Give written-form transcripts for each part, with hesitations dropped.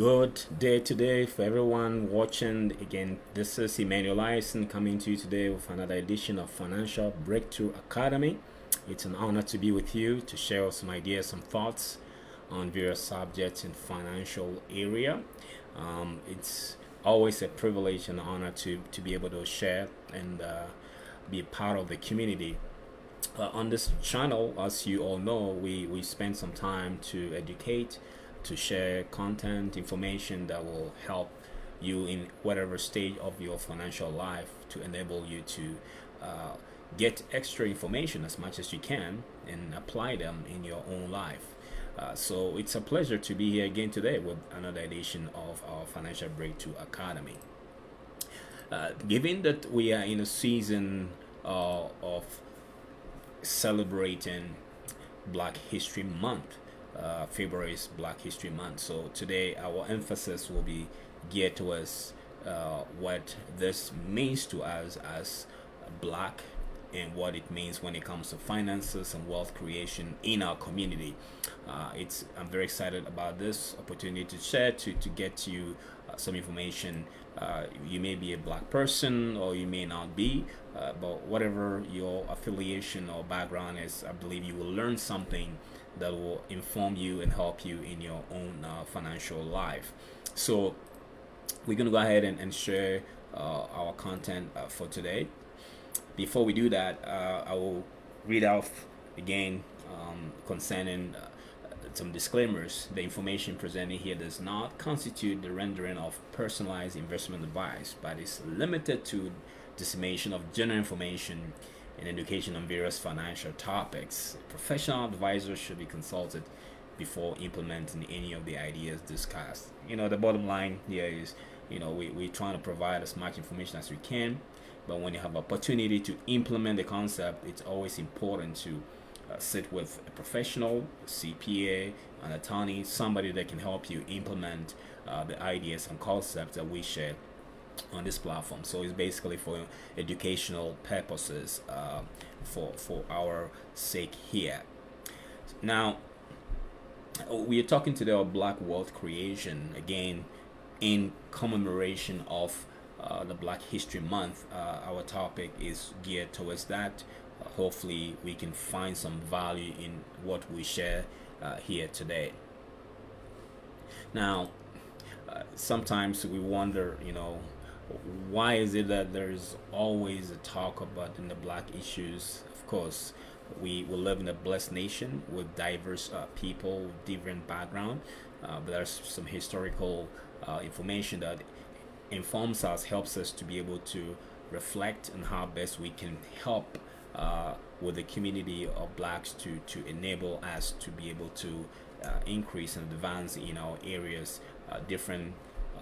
Good day today for everyone watching. Again, this is Emmanuel Eisen coming to you today with another edition of Financial Breakthrough Academy. It's an honor to be with you to share some ideas, some thoughts on various subjects in financial area. It's always a privilege and honor to be able to share and be a part of the community. On this channel, as you all know, we spend some time to educate, to share content, information that will help you in whatever stage of your financial life to enable you to uh, get extra information as much as you can and apply them in your own life. So it's a pleasure to be here again today with another edition of our Financial Breakthrough Academy. Given that we are in a season of celebrating Black History Month. February is Black History Month. So today our emphasis will be geared towards what this means to us as Black and what it means when it comes to finances and wealth creation in our community. I'm very excited about this opportunity to share to get you some information. You may be a Black person or you may not be, but whatever your affiliation or background is, I believe you will learn something that will inform you and help you in your own financial life. So we're going to go ahead and share our content for today. Before we do that, I will read off again concerning some disclaimers. The information presented here does not constitute the rendering of personalized investment advice, but is limited to dissemination of general information and education on various financial topics. Professional advisors should be consulted before implementing any of the ideas discussed. The bottom line here is, we're trying to provide as much information as we can, but when you have opportunity to implement the concept, it's always important to sit with a professional, CPA, an attorney, somebody that can help you implement the ideas and concepts that we share on this platform. So it's basically for educational purposes, for our sake here. Now, we are talking today about Black wealth creation, again in commemoration of the Black History Month. Our topic is geared towards that. Hopefully we can find some value in what we share here today. Now, sometimes we wonder, why is it that there's always a talk about in the Black issues? Of course, we live in a blessed nation with diverse people with different background, but there's some historical information that informs us, helps us to be able to reflect on how best we can help with the community of Blacks to enable us to be able to increase and advance in our areas, different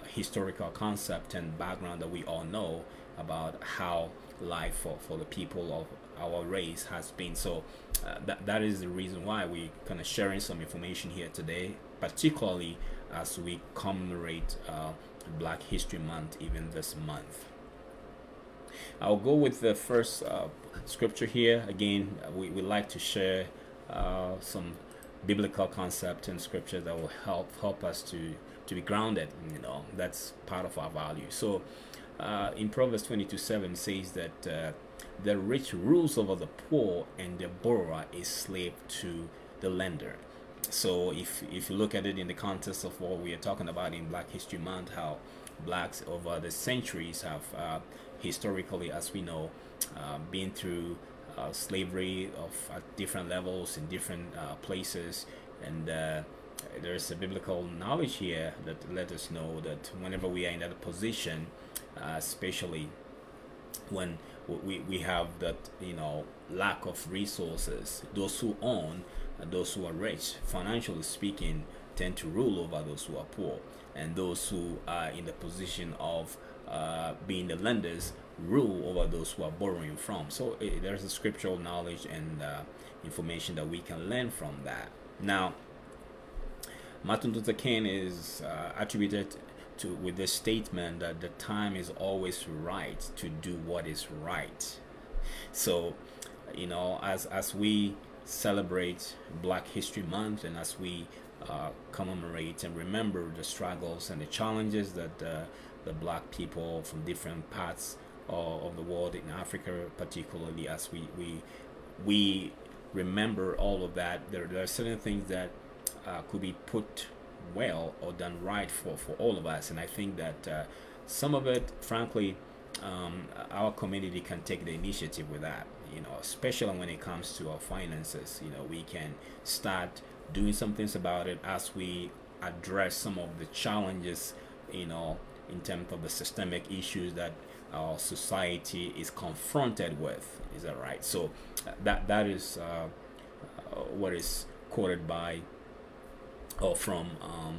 historical concept and background that we all know about how life for the people of our race has been. So that is the reason why we kind of sharing some information here today, particularly as we commemorate Black History Month even this month. I'll go with the first scripture here. Again, we like to share some biblical concept and scripture that will help us to be grounded. That's part of our value. So in Proverbs 22:7 says that the rich rules over the poor and the borrower is slave to the lender. So if you look at it in the context of what we are talking about in Black History Month, how Blacks over the centuries have historically, as we know, been through slavery at different levels in different places, and there's a biblical knowledge here that let us know that whenever we are in that position, especially when we have that lack of resources, those who own and those who are rich, financially speaking, tend to rule over those who are poor, and those who are in the position of being the lenders rule over those who are borrowing from. So there's a scriptural knowledge and information that we can learn from that. Now, Martin Luther King is attributed to with this statement that the time is always right to do what is right. So, as we celebrate Black History Month and as we commemorate and remember the struggles and the challenges that the black people from different parts of the world, in Africa particularly, as we remember all of that. There are certain things that could be put well or done right for all of us, and I think that some of it, frankly, our community can take the initiative with that. Especially when it comes to our finances. We can start doing some things about it as we address some of the challenges. In terms of the systemic issues that our society is confronted with. Is that right? So that is what is quoted by or from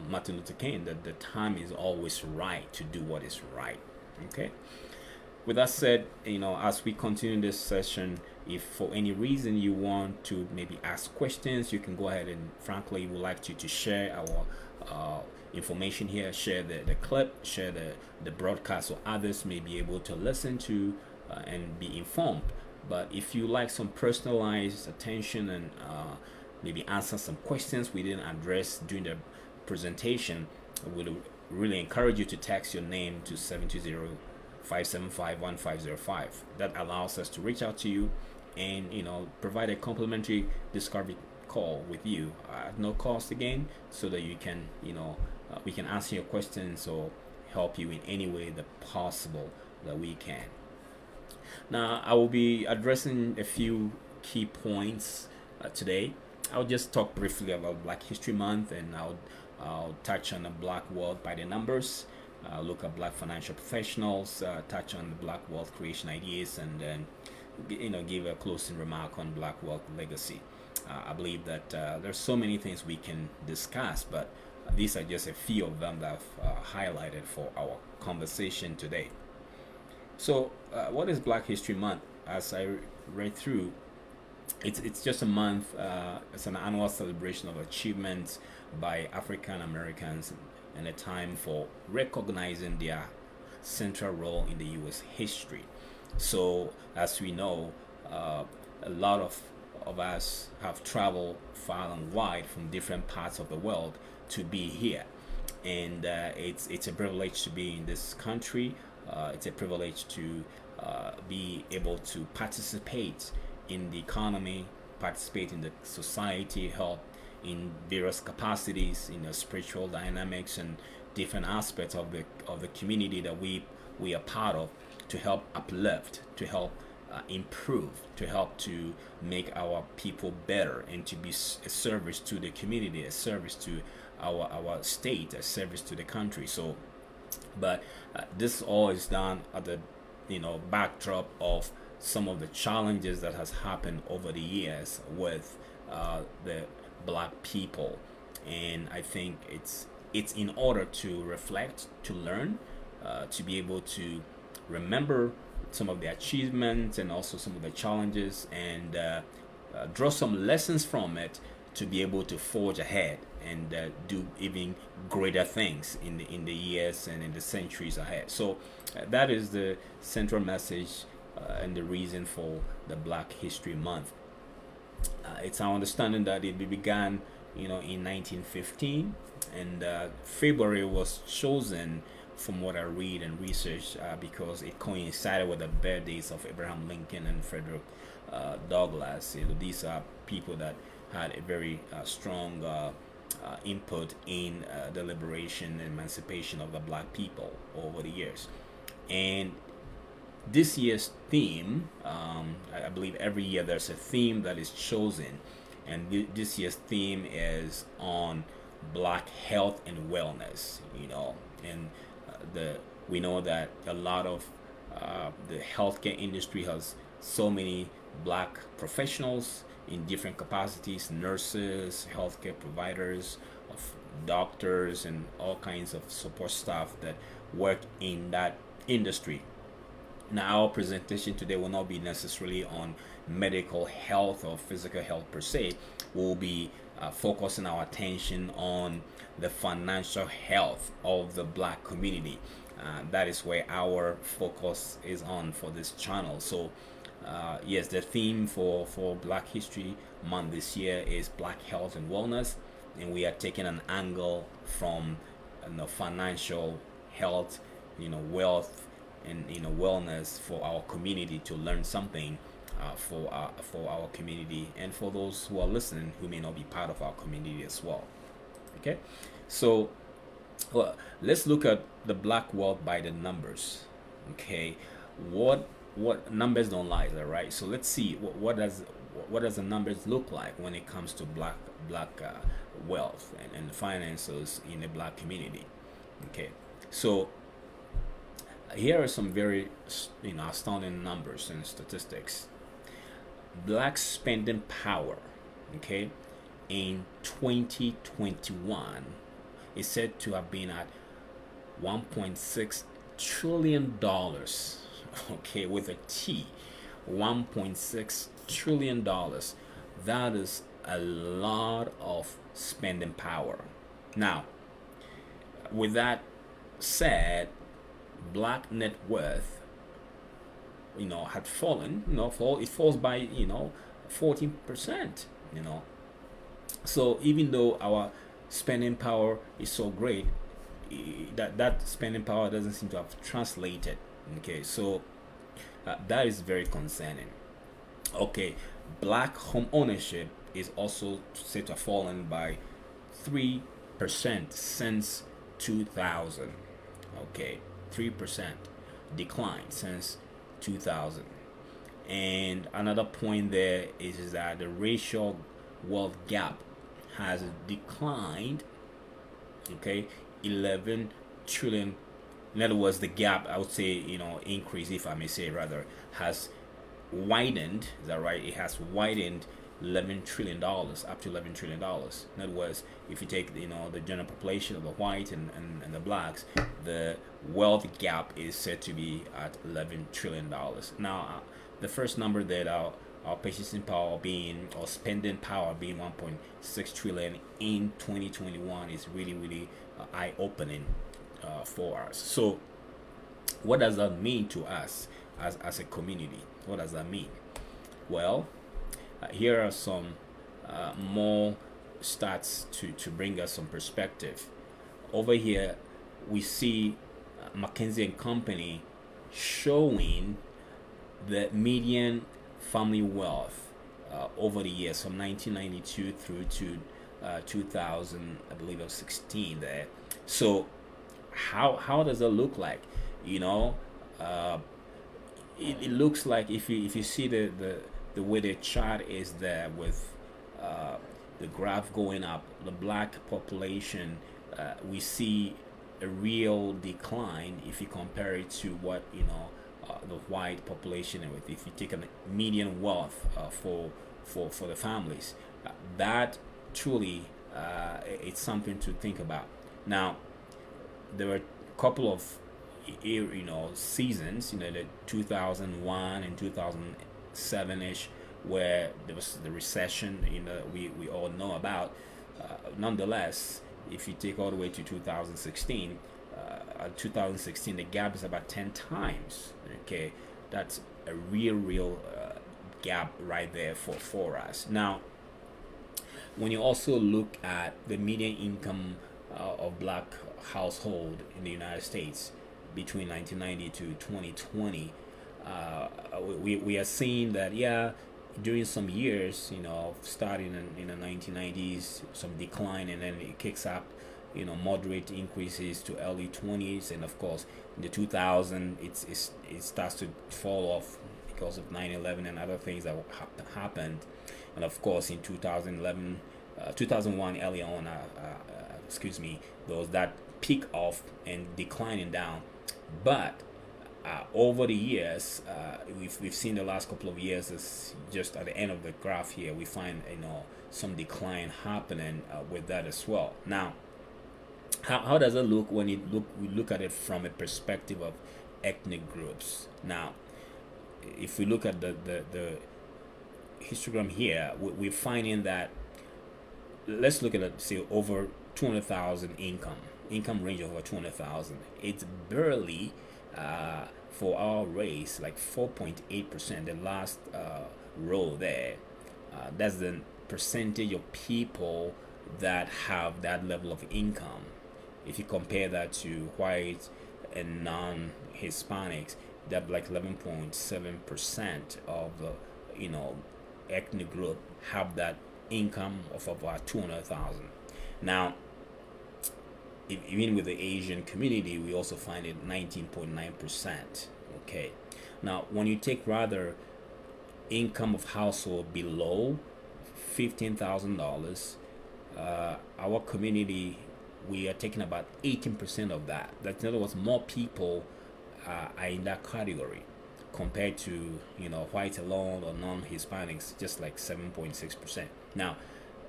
Martin Luther King, that the time is always right to do what is right. Okay. With that said, as we continue this session, if for any reason you want to maybe ask questions, you can go ahead, and frankly, we'd like you to share our information here, share the clip, share the broadcast, so others may be able to listen to and be informed. But if you like some personalized attention and maybe answer some questions we didn't address during the presentation, I would really encourage you to text your name to 720-575-1505. That allows us to reach out to you and provide a complimentary discovery call with you at no cost again, so that you can we can answer your questions or help you in any way that possible that we can. Now, I will be addressing a few key points today. I'll just talk briefly about Black History Month, and I'll touch on the Black Wealth by the numbers, look at Black financial professionals, touch on the Black wealth creation ideas, and then give a closing remark on Black wealth legacy. I believe that there's so many things we can discuss, but these are just a few of them that I've highlighted for our conversation today. So, what is Black History Month? As I read through, it's just a month. It's an annual celebration of achievements by African Americans, and a time for recognizing their central role in the U.S. history. So, as we know, a lot of us have traveled far and wide from different parts of the world to be here, and it's a privilege to be in this country. It's a privilege to be able to participate in the economy, participate in the society, help in various capacities, in the spiritual dynamics and different aspects of the community that we are part of, to help uplift, to help improve, to help to make our people better, and to be a service to the community, a service to our state, a service to the country. So, but this all is done at the backdrop of some of the challenges that has happened over the years with the Black people, and I think it's in order to reflect, to learn, to be able to remember some of the achievements and also some of the challenges, and draw some lessons from it, to be able to forge ahead and do even greater things in the years and in the centuries ahead. So that is the central message and the reason for the Black History Month. It's our understanding that it began in 1915, and February was chosen, from what I read and research, because it coincided with the birthdays of Abraham Lincoln and Frederick Douglass. These are people that had a very strong input in the liberation and emancipation of the Black people over the years. And this year's theme, I believe every year there's a theme that is chosen, and this year's theme is on Black health and wellness. And we know that a lot of the healthcare industry has so many Black professionals in different capacities: nurses, healthcare providers, of doctors, and all kinds of support staff that work in that industry. Now, our presentation today will not be necessarily on medical health or physical health per se. We'll be focusing our attention on the financial health of the Black community. That is where our focus is on for this channel. So, yes, the theme for Black History Month this year is Black health and wellness. and we are taking an angle from financial health, wealth, and wellness for our community to learn something for our community, and for those who are listening who may not be part of our community as well. Okay, so well, let's look at the black wealth by the numbers. Okay, what numbers don't lie, all right? So let's see what does the numbers look like when it comes to black wealth and finances in the black community. Okay, so here are some very astounding numbers and statistics. Black spending power, okay, in 2021 is said to have been at 1.6 trillion dollars. Okay, with a T, 1.6 trillion dollars. That is a lot of spending power. Now, with that said, black net worth, had fallen. It falls by 14%. So even though our spending power is so great, that spending power doesn't seem to have translated. Okay, so that is very concerning. Okay, black home ownership is also said to have fallen by 3% since 2000. Okay, 3% decline since 2000. And another point there is that the racial wealth gap has declined. Okay, 11 trillion. In other words, the gap, I would say, increase, if I may say, rather, has widened. Is that right? It has widened $11 trillion, up to $11 trillion. In other words, if you take the general population of the white and the blacks, the wealth gap is said to be at $11 trillion. Now, the first number that our purchasing power being, or spending power being, 1.6 trillion in 2021 is really, really eye opening for us. So what does that mean to us as a community? What does that mean? Well, here are some more stats to bring us some perspective. Over here, we see McKinsey and Company showing the median family wealth over the years from 1992 through to 2000, I believe it was 16 there. So how does it look like? It looks like, if you see the way the chart is there, with the graph going up, the black population, we see a real decline if you compare it to what the white population. With, if you take a median wealth for the families, that truly it's something to think about. Now, there were a couple of seasons, the 2001 and 2007ish, where there was the recession, we all know about. Nonetheless, if you take all the way to 2016, the gap is about 10 times. Okay, that's a real gap right there for us. Now, when you also look at the median income of black household in the United States between 1990 to 2020, we are seeing that, during some years, starting in the 1990s, some decline, and then it kicks up, moderate increases to early 20s, and of course in the 2000s it starts to fall off because of 9/11 and other things that happened, and of course in 2011, 2001 early on, there was that peak off and declining down, but over the years, we've seen the last couple of years, is just at the end of the graph here, we find some decline happening with that as well. Now, how does it look when we look at it from a perspective of ethnic groups? Now, if we look at the histogram here, we're finding that, let's look at it, say over 200,000 income range over 200,000. It's barely for our race, like 4.8%. The last row there, that's the percentage of people that have that level of income. If you compare that to white and non-Hispanics, that like 11.7% of the ethnic group have that income of about 200,000. Now, even with the Asian community, we also find it 19.9%. Okay, now when you take rather income of household below $15,000, our community, we are taking about 18% of that. That's, in other words, more people are in that category compared to white alone or non-Hispanics, just like 7.6%. Now,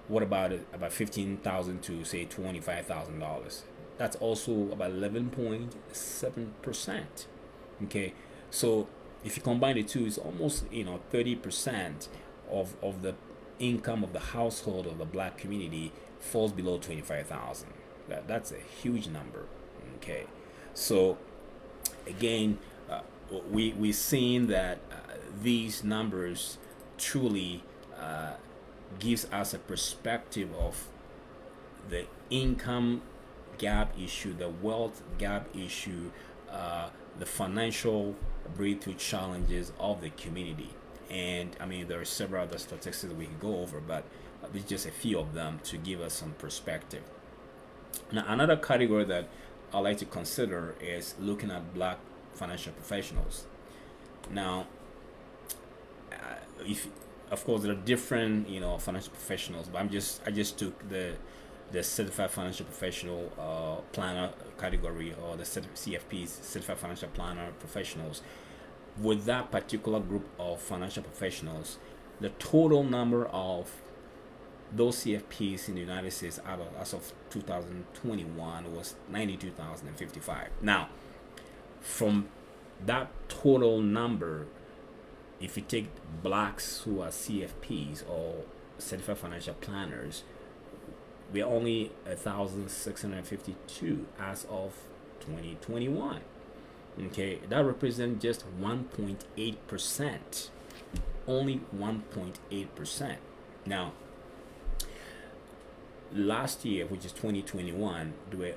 what about about 15,000 to say $25,000? That's also about 11.7%. Okay, so if you combine the two, it's almost 30% of the income of the household of the black community falls below 25,000. That's a huge number. Okay, so again, we're seeing that these numbers truly gives us a perspective of the income gap issue, the wealth gap issue, the financial breakthrough challenges of the community. And I mean, there are several other statistics that we can go over, but there's just a few of them to give us some perspective. Now, another category that I like to consider is looking at black financial professionals. Now, if of course there are different financial professionals, but I just took the certified financial professional planner category, or the CFPs, certified financial planner professionals. With that particular group of financial professionals, the total number of those CFPs in the United States as of 2021 was 92,055. Now, from that total number, if you take blacks who are CFPs or certified financial planners, we're only 1,652 as of 2021. Okay, that represents just 1.8%. Only 1.8%. Now, last year, which is 2021, there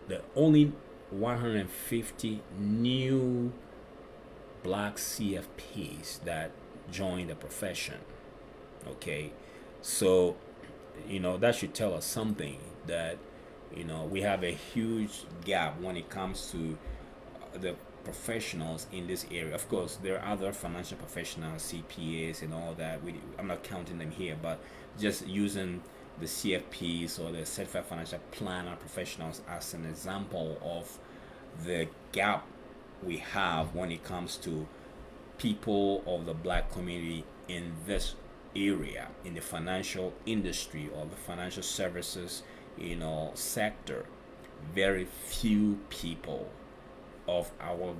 were only 150 new black CFPs that joined the profession. Okay, so that should tell us something, that we have a huge gap when it comes to the professionals in this area. Of course, there are other financial professionals, CPAs and all that. I'm not counting them here, but just using the CFPs or the certified financial planner professionals as an example of the gap we have when it comes to people of the black community in this area, in the financial industry or the financial services sector. Very few people of our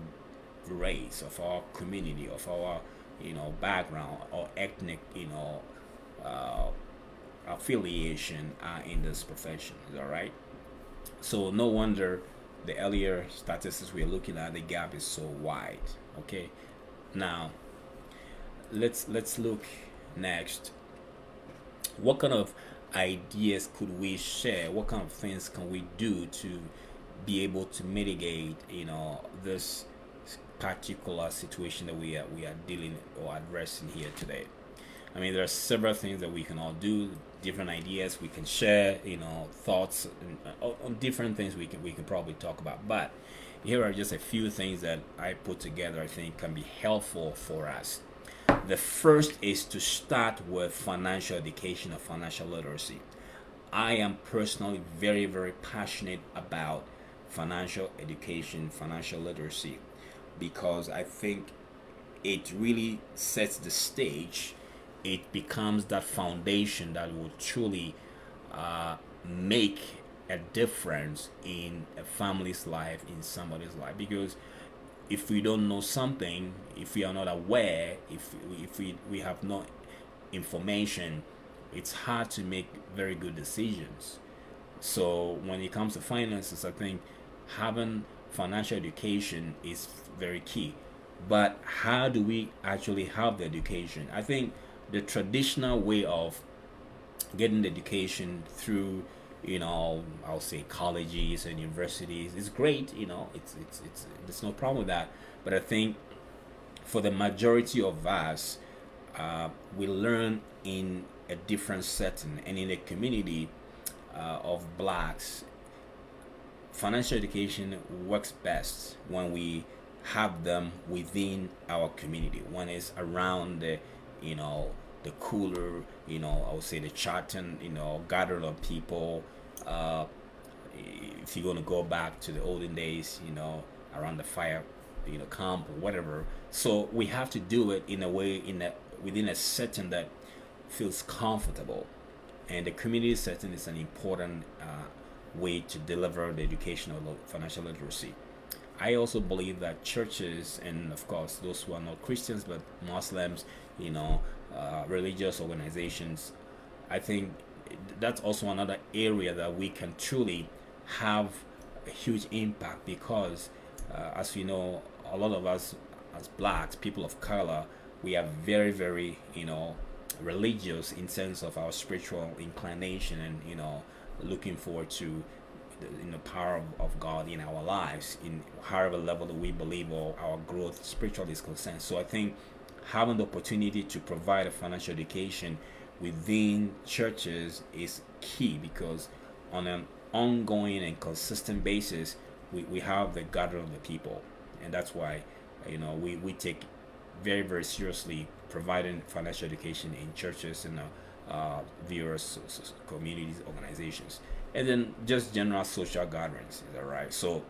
race, of our community, of our background or ethnic affiliation are in this profession. All right, so no wonder the earlier statistics we're looking at, the gap is so wide. Okay, now let's look next. What kind of ideas could we share? What kind of things can we do to be able to mitigate this particular situation that we are dealing or addressing here today? I mean, there are several things that we can all do, different ideas we can share, thoughts on different things we can probably talk about. But here are just a few things that I put together I think can be helpful for us. The first is to start with financial education or financial literacy. I am personally very, very passionate about financial education, financial literacy, because I think it really sets the stage. It becomes that foundation that will truly make a difference in a family's life, in somebody's life. Because if we don't know something, if we are not aware, if we have no information, it's hard to make very good decisions. So when it comes to finances, I think having financial education is very key. But how do we actually have the education? I think the traditional way of getting the education through I'll say colleges and universities. It's great, there's no problem with that. But I think for the majority of us, we learn in a different setting, and in a community of blacks, financial education works best when we have them within our community, when it's around you know the cooler, I would say the chatting, gathered of people. uh, if you're going to go back to the olden days, around the fire, camp or whatever. So we have to do it in a way, within a setting that feels comfortable, and the community setting is an important way to deliver the educational financial literacy. I also believe that churches, and of course those who are not Christians but Muslims, religious organizations, I think that's also another area that we can truly have a huge impact, because as we know, a lot of us as blacks, people of color, we are very, very, religious in sense of our spiritual inclination, and looking forward to the power of God in our lives, in however level that we believe or our growth spiritually is concerned. So I think having the opportunity to provide a financial education within churches is key, because on an ongoing and consistent basis, we have the gathering of the people. And that's why we take very, very seriously providing financial education in churches and various communities, organizations, and then just general social gatherings. Is that right? So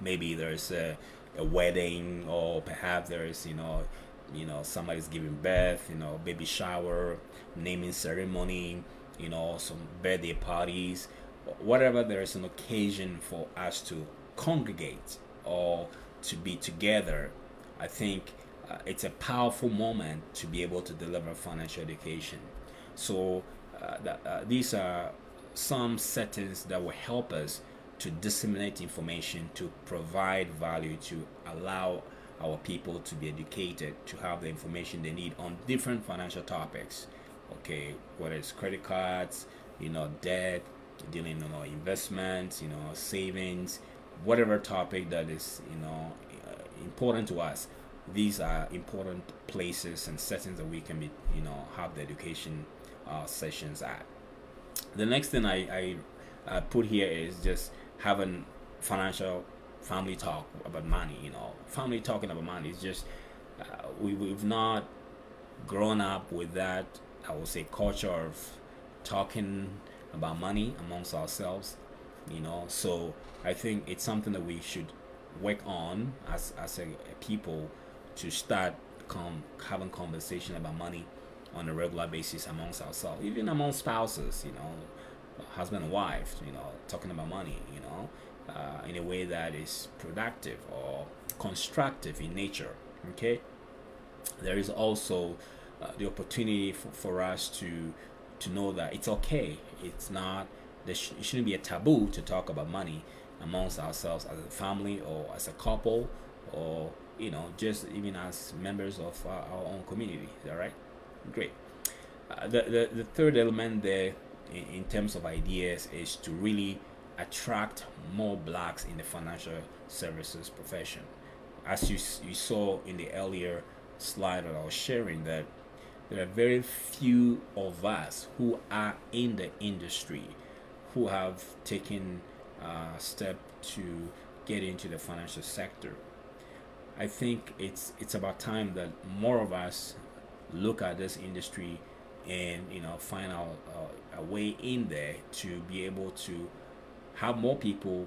maybe there's a wedding, or perhaps there is somebody's giving birth, baby shower, naming ceremony, some birthday parties, whatever. There is an occasion for us to congregate or to be together. I think it's a powerful moment to be able to deliver financial education. So these are some settings that will help us to disseminate information, to provide value, to allow our people to be educated, to have the information they need on different financial topics. Okay, whether it's credit cards, debt, dealing, investments, savings, whatever topic that is, important to us. These are important places and settings that we can be, have the education sessions at. The next thing I put here is just having financial family talk about money. Family talking about money is just we've not grown up with that, I would say, culture of talking about money amongst ourselves. So I think it's something that we should work on as a people, to start having conversation about money on a regular basis amongst ourselves, even among spouses, husband and wife, talking about money, in a way that is productive or constructive in nature. Okay, there is also the opportunity for us to know that it's okay. It's not it shouldn't be a taboo to talk about money amongst ourselves as a family, or as a couple, or just even as members of our own community. Is that right? Great. The third element there, in terms of ideas, is to really attract more blacks in the financial services profession. As you saw in the earlier slide that I was sharing, that there are very few of us who are in the industry who have taken a step to get into the financial sector. I think it's about time that more of us look at this industry, and find out a way in there, to be able to have more people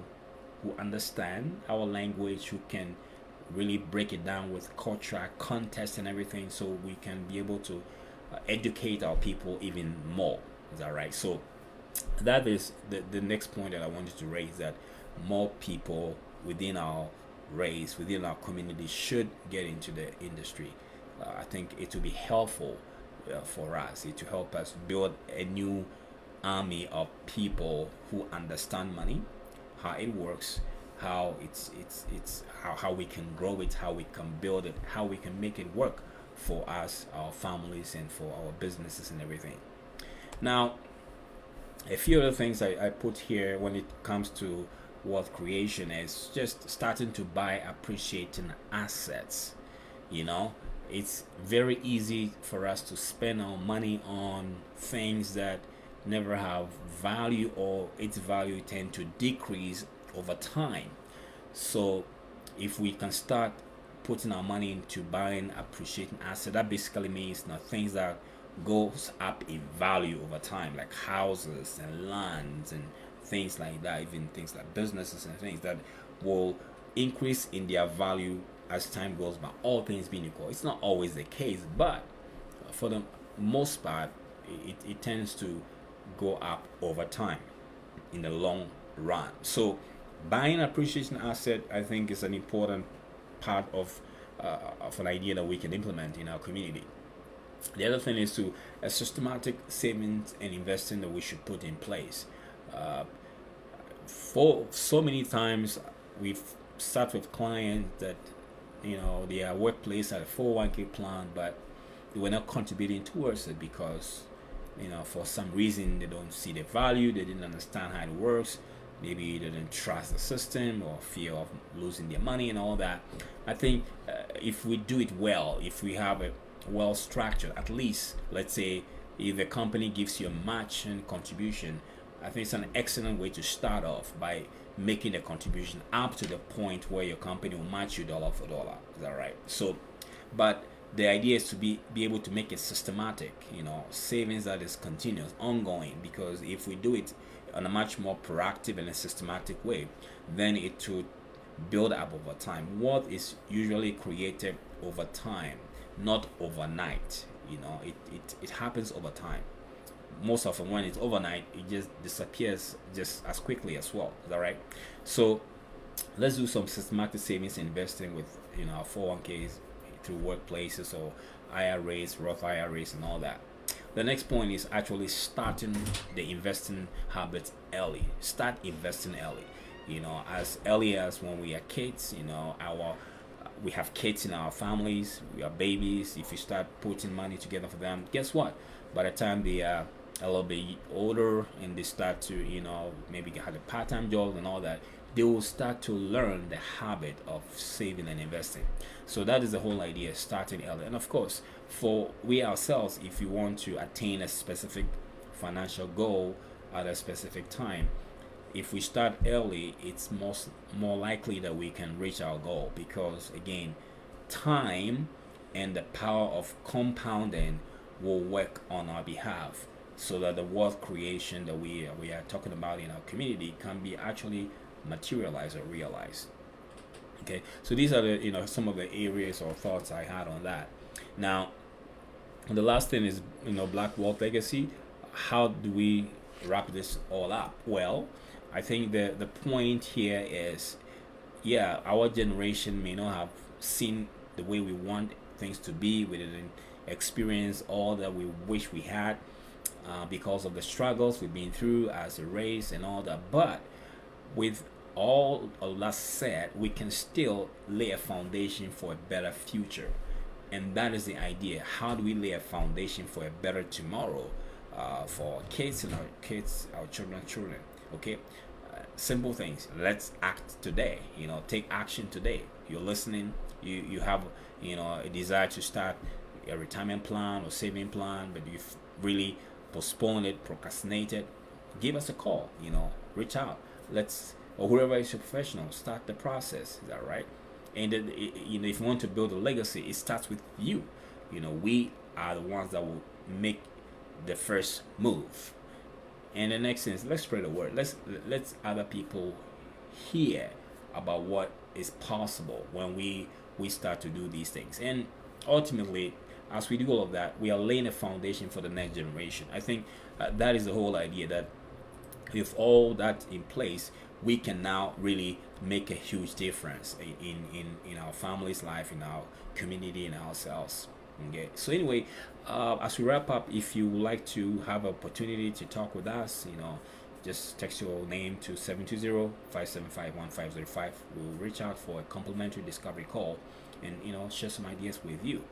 who understand our language, who can really break it down with culture, context, and everything, so we can be able to educate our people even more. Is that right? So that is the next point that I wanted to raise, that more people within our race, within our community, should get into the industry. I think it will be helpful for us. It will help us build a new army of people who understand money, how it works, how it's how we can grow it, how we can build it, how we can make it work for us, our families, and for our businesses and everything. Now, A few other things I put here when it comes to wealth creation is just starting to buy appreciating assets. You know, it's very easy for us to spend our money on things that never have value, or its value tend to decrease over time. So if we can start putting our money into buying appreciating asset, that basically means things that goes up in value over time, like houses and lands and things like that, even things like businesses and things that will increase in their value as time goes by, all things being equal. It's not always the case, but for the most part, it tends to go up over time in the long run. So buying appreciation asset, I think, is an important part of an idea that we can implement in our community. The other thing is to a systematic savings and investing that we should put in place. Uh, for so many times, we've sat with clients that their workplace had a 401k plan, but they were not contributing towards it because for some reason they don't see the value, they didn't understand how it works, maybe they didn't trust the system or fear of losing their money and all that. I think if we do it well, if we have a well structured, at least let's say if the company gives you a matching contribution, I think it's an excellent way to start off by making a contribution up to the point where your company will match you dollar for dollar. Is that right? So, but the idea is to be able to make it systematic, savings that is continuous, ongoing. Because if we do it on a much more proactive and a systematic way, then it will build up over time. What is usually created over time, not overnight. It happens over time. Most often when it's overnight, it just disappears just as quickly as well. Is that right? So let's do some systematic savings investing with 401ks through workplaces or IRAs, Roth IRAs, and all that. The next point is actually starting the investing habits early. Start investing early. As early as when we are kids. We have kids in our families. We are babies. If you start putting money together for them, guess what? By the time they are a little bit older and they start to maybe have a part-time job and all that, they will start to learn the habit of saving and investing. So that is the whole idea, starting early. And of course, for we ourselves, if you want to attain a specific financial goal at a specific time, if we start early, it's more likely that we can reach our goal, because again, time and the power of compounding will work on our behalf, so that the wealth creation that we are talking about in our community can be actually materialized or realized. Okay, so these are the some of the areas or thoughts I had on that. Now, the last thing is Black Wealth Legacy. How do we wrap this all up? Well, I think the point here is, yeah, our generation may not have seen the way we want things to be. We didn't experience all that we wish we had because of the struggles we've been through as a race and all that. But with all of that said, we can still lay a foundation for a better future. And that is the idea. How do we lay a foundation for a better tomorrow for our kids and our children? Okay, simple things. Let's act today. Take action today. You're listening. You have a desire to start a retirement plan or saving plan, but you've really postponed it, procrastinated. Give us a call. Reach out. Or whoever is your professional, start the process. Is that right? And then, if you want to build a legacy, it starts with you. We are the ones that will make the first move. And the next thing is, let's spread the word. Let's other people hear about what is possible when we start to do these things. And ultimately, as we do all of that, we are laying a foundation for the next generation. I think that is the whole idea, that with all that in place, we can now really make a huge difference in our family's life, in our community, in ourselves. Okay, so anyway, as we wrap up, if you would like to have an opportunity to talk with us, just text your name to 720-575-1505. We'll reach out for a complimentary discovery call and share some ideas with you,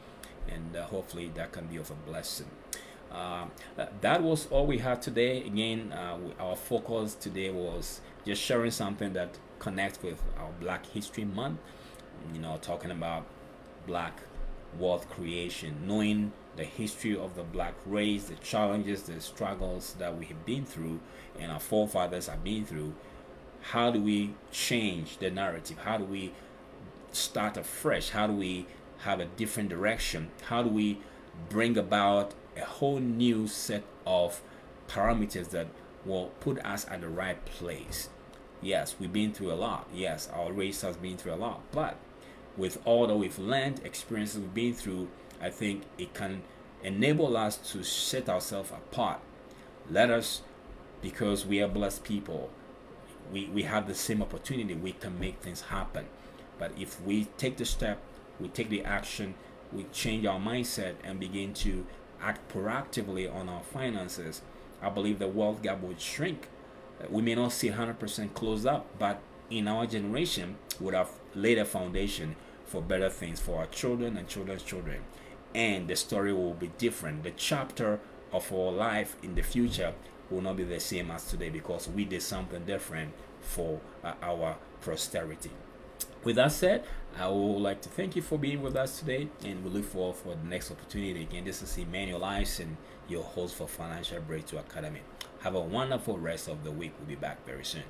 and hopefully that can be of a blessing. That was all we had today. Again, our focus today was just sharing something that connects with our Black History Month. Talking about Black wealth creation, knowing the history of the Black race, the challenges, the struggles that we have been through, and our forefathers have been through. How do we change the narrative? How do we start afresh? How do we have a different direction? How do we bring about a whole new set of parameters that will put us at the right place? Yes, we've been through a lot. Yes, our race has been through a lot. But with all that we've learned, experiences we've been through, I think it can enable us to set ourselves apart. Let us, because we are blessed people, we have the same opportunity. We can make things happen. But if we take the step, we take the action, we change our mindset and begin to act proactively on our finances, I believe the wealth gap would shrink. We may not see 100% closed up, but in our generation, we would have laid a foundation for better things for our children and children's children. And the story will be different. The chapter of our life in the future will not be the same as today because we did something different for our posterity. With that said, I would like to thank you for being with us today, and we look forward for the next opportunity. Again, this is Emmanuel Ison, your host for Financial Breakthrough Academy. Have a wonderful rest of the week. We'll be back very soon.